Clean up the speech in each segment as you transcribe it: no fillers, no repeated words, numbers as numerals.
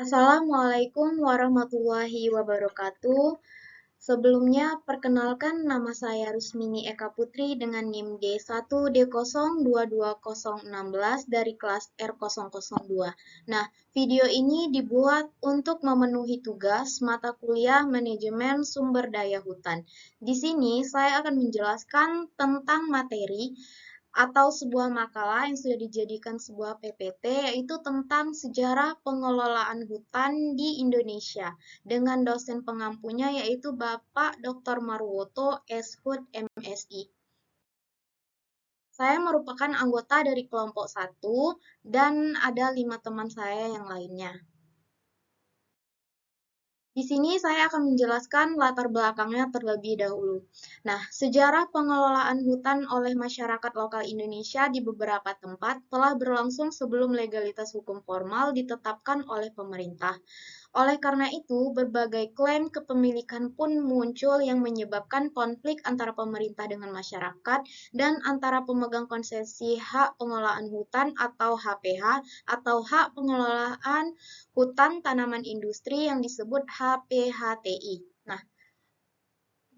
Assalamualaikum warahmatullahi wabarakatuh. Sebelumnya, perkenalkan nama saya Rusmini Eka Putri dengan NIM D1D022016 dari kelas R002. Nah, video ini dibuat untuk memenuhi tugas mata kuliah Manajemen Sumber Daya Hutan. Di sini saya akan menjelaskan tentang materi atau sebuah makalah yang sudah dijadikan sebuah PPT, yaitu tentang sejarah pengelolaan hutan di Indonesia dengan dosen pengampunya yaitu Bapak Dr. Marwoto S. Hud, MSI. Saya merupakan anggota dari kelompok 1 dan ada 5 teman saya yang lainnya. Di sini saya akan menjelaskan latar belakangnya terlebih dahulu. Nah, sejarah pengelolaan hutan oleh masyarakat lokal Indonesia di beberapa tempat telah berlangsung sebelum legalitas hukum formal ditetapkan oleh pemerintah. Oleh karena itu, berbagai klaim kepemilikan pun muncul yang menyebabkan konflik antara pemerintah dengan masyarakat dan antara pemegang konsesi hak pengelolaan hutan atau HPH atau hak pengelolaan hutan tanaman industri yang disebut HPHTI. Nah,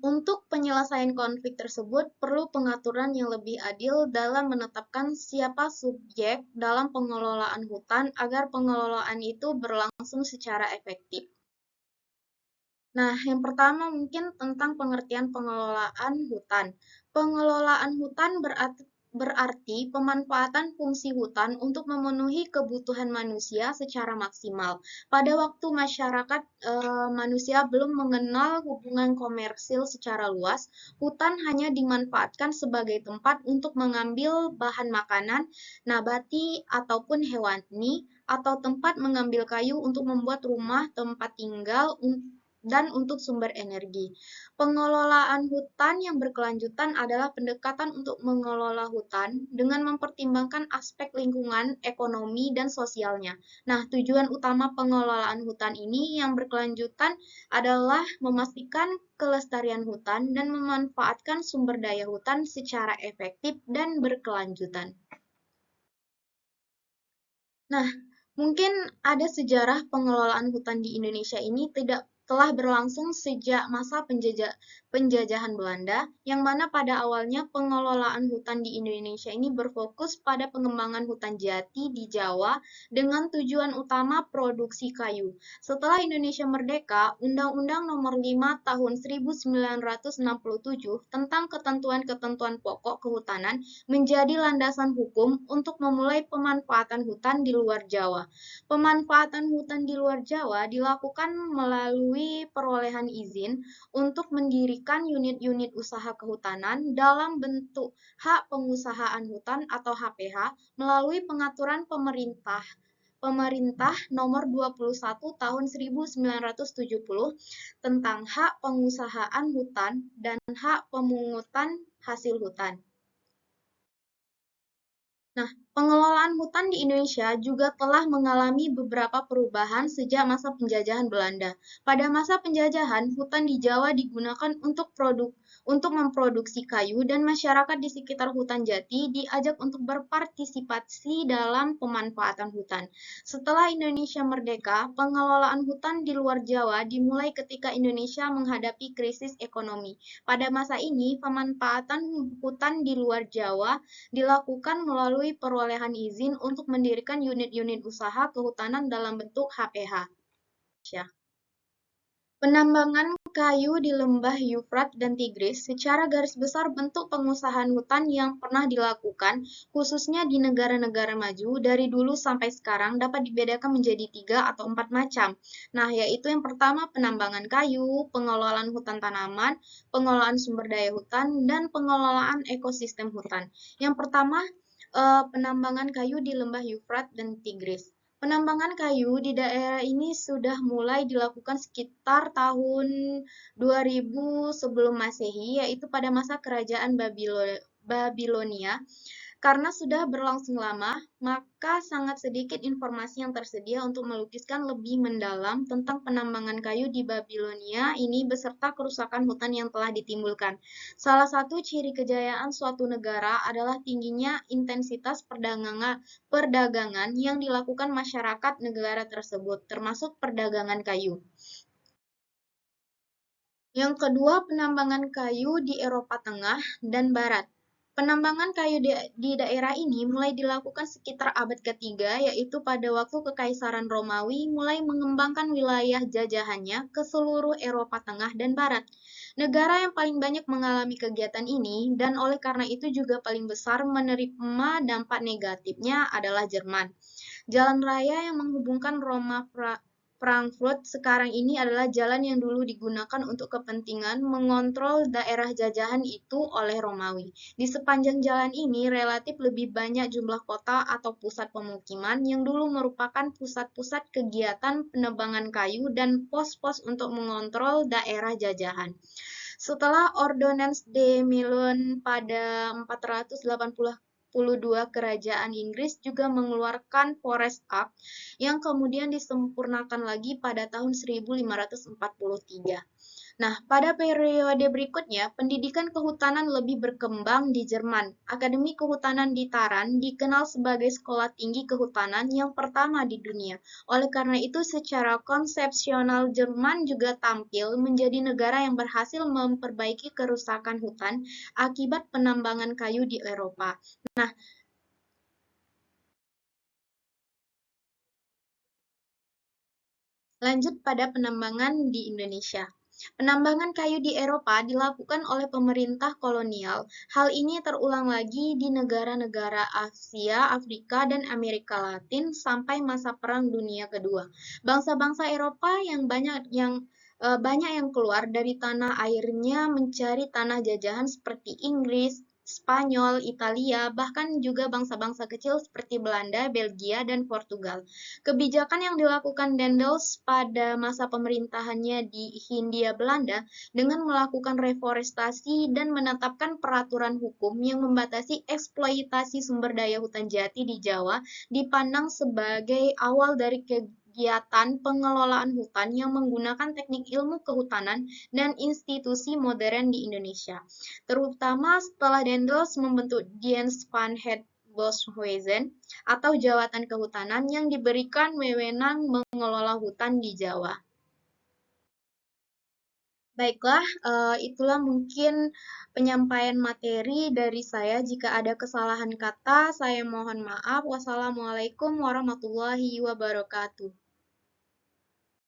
untuk penyelesaian konflik tersebut perlu pengaturan yang lebih adil dalam menetapkan siapa subjek dalam pengelolaan hutan agar pengelolaan itu berlangsung secara efektif. Nah, yang pertama mungkin tentang pengertian pengelolaan hutan. Pengelolaan hutan berarti pemanfaatan fungsi hutan untuk memenuhi kebutuhan manusia secara maksimal. Pada waktu masyarakat manusia belum mengenal hubungan komersil secara luas, hutan hanya dimanfaatkan sebagai tempat untuk mengambil bahan makanan, nabati ataupun hewani, atau tempat mengambil kayu untuk membuat rumah tempat tinggal dan untuk sumber energi. Pengelolaan hutan yang berkelanjutan adalah pendekatan untuk mengelola hutan dengan mempertimbangkan aspek lingkungan, ekonomi, dan sosialnya. Nah, tujuan utama pengelolaan hutan ini yang berkelanjutan adalah memastikan kelestarian hutan dan memanfaatkan sumber daya hutan secara efektif dan berkelanjutan. Nah, mungkin ada sejarah pengelolaan hutan di Indonesia ini telah berlangsung sejak masa penjajahan Belanda, yang mana pada awalnya pengelolaan hutan di Indonesia ini berfokus pada pengembangan hutan jati di Jawa dengan tujuan utama produksi kayu. Setelah Indonesia merdeka, Undang-Undang Nomor 5 Tahun 1967 tentang ketentuan-ketentuan pokok kehutanan menjadi landasan hukum untuk memulai pemanfaatan hutan di luar Jawa. Pemanfaatan hutan di luar Jawa dilakukan melalui perolehan izin untuk mendirikan unit-unit usaha kehutanan dalam bentuk hak pengusahaan hutan atau HPH melalui pengaturan Pemerintah Nomor 21 Tahun 1970 tentang hak pengusahaan hutan dan hak pemungutan hasil hutan. Nah, pengelolaan hutan di Indonesia juga telah mengalami beberapa perubahan sejak masa penjajahan Belanda. Pada masa penjajahan, hutan di Jawa digunakan untuk memproduksi kayu dan masyarakat di sekitar hutan jati diajak untuk berpartisipasi dalam pemanfaatan hutan. Setelah Indonesia merdeka, pengelolaan hutan di luar Jawa dimulai ketika Indonesia menghadapi krisis ekonomi. Pada masa ini, pemanfaatan hutan di luar Jawa dilakukan melalui perolehan izin untuk mendirikan unit-unit usaha kehutanan dalam bentuk HPH. Penambangan kayu di lembah Eufrat dan Tigris secara garis besar bentuk pengusahaan hutan yang pernah dilakukan, khususnya di negara-negara maju, dari dulu sampai sekarang dapat dibedakan menjadi 3 atau 4 macam. Nah, yaitu yang pertama penambangan kayu, pengelolaan hutan tanaman, pengelolaan sumber daya hutan, dan pengelolaan ekosistem hutan. Yang pertama, penambangan kayu di lembah Eufrat dan Tigris. Penambangan kayu di daerah ini sudah mulai dilakukan sekitar tahun 2000 sebelum Masehi, yaitu pada masa kerajaan Babilonia. Karena sudah berlangsung lama, maka sangat sedikit informasi yang tersedia untuk melukiskan lebih mendalam tentang penambangan kayu di Babilonia ini beserta kerusakan hutan yang telah ditimbulkan. Salah satu ciri kejayaan suatu negara adalah tingginya intensitas perdagangan yang dilakukan masyarakat negara tersebut, termasuk perdagangan kayu. Yang kedua, penambangan kayu di Eropa Tengah dan Barat. Penambangan kayu di daerah ini mulai dilakukan sekitar abad ketiga, yaitu pada waktu Kekaisaran Romawi mulai mengembangkan wilayah jajahannya ke seluruh Eropa Tengah dan Barat. Negara yang paling banyak mengalami kegiatan ini, dan oleh karena itu juga paling besar menerima dampak negatifnya adalah Jerman. Jalan raya yang menghubungkan Frankfurt sekarang ini adalah jalan yang dulu digunakan untuk kepentingan mengontrol daerah jajahan itu oleh Romawi. Di sepanjang jalan ini relatif lebih banyak jumlah kota atau pusat pemukiman yang dulu merupakan pusat-pusat kegiatan penebangan kayu dan pos-pos untuk mengontrol daerah jajahan. Setelah Ordonans de Milon pada 482, Kerajaan Inggris juga mengeluarkan Forest Act yang kemudian disempurnakan lagi pada tahun 1543. Nah, pada periode berikutnya, pendidikan kehutanan lebih berkembang di Jerman. Akademi Kehutanan di Taran dikenal sebagai sekolah tinggi kehutanan yang pertama di dunia. Oleh karena itu, secara konsepsional Jerman juga tampil menjadi negara yang berhasil memperbaiki kerusakan hutan akibat penambangan kayu di Eropa. Nah, lanjut pada penambangan di Indonesia. Penambangan kayu di Eropa dilakukan oleh pemerintah kolonial. Hal ini terulang lagi di negara-negara Asia, Afrika, dan Amerika Latin sampai masa Perang Dunia Kedua. Bangsa-bangsa Eropa banyak yang keluar dari tanah airnya mencari tanah jajahan seperti Inggris, Spanyol, Italia, bahkan juga bangsa-bangsa kecil seperti Belanda, Belgia, dan Portugal. Kebijakan yang dilakukan Daendels pada masa pemerintahannya di Hindia Belanda dengan melakukan reforestasi dan menetapkan peraturan hukum yang membatasi eksploitasi sumber daya hutan jati di Jawa dipandang sebagai awal dari kegiatan pengelolaan hutan yang menggunakan teknik ilmu kehutanan dan institusi modern di Indonesia, terutama setelah Daendels membentuk Diens van het Boshuizen atau jawatan kehutanan yang diberikan wewenang mengelola hutan di Jawa. Baiklah, itulah mungkin penyampaian materi dari saya. Jika ada kesalahan kata, saya mohon maaf. Wassalamualaikum warahmatullahi wabarakatuh.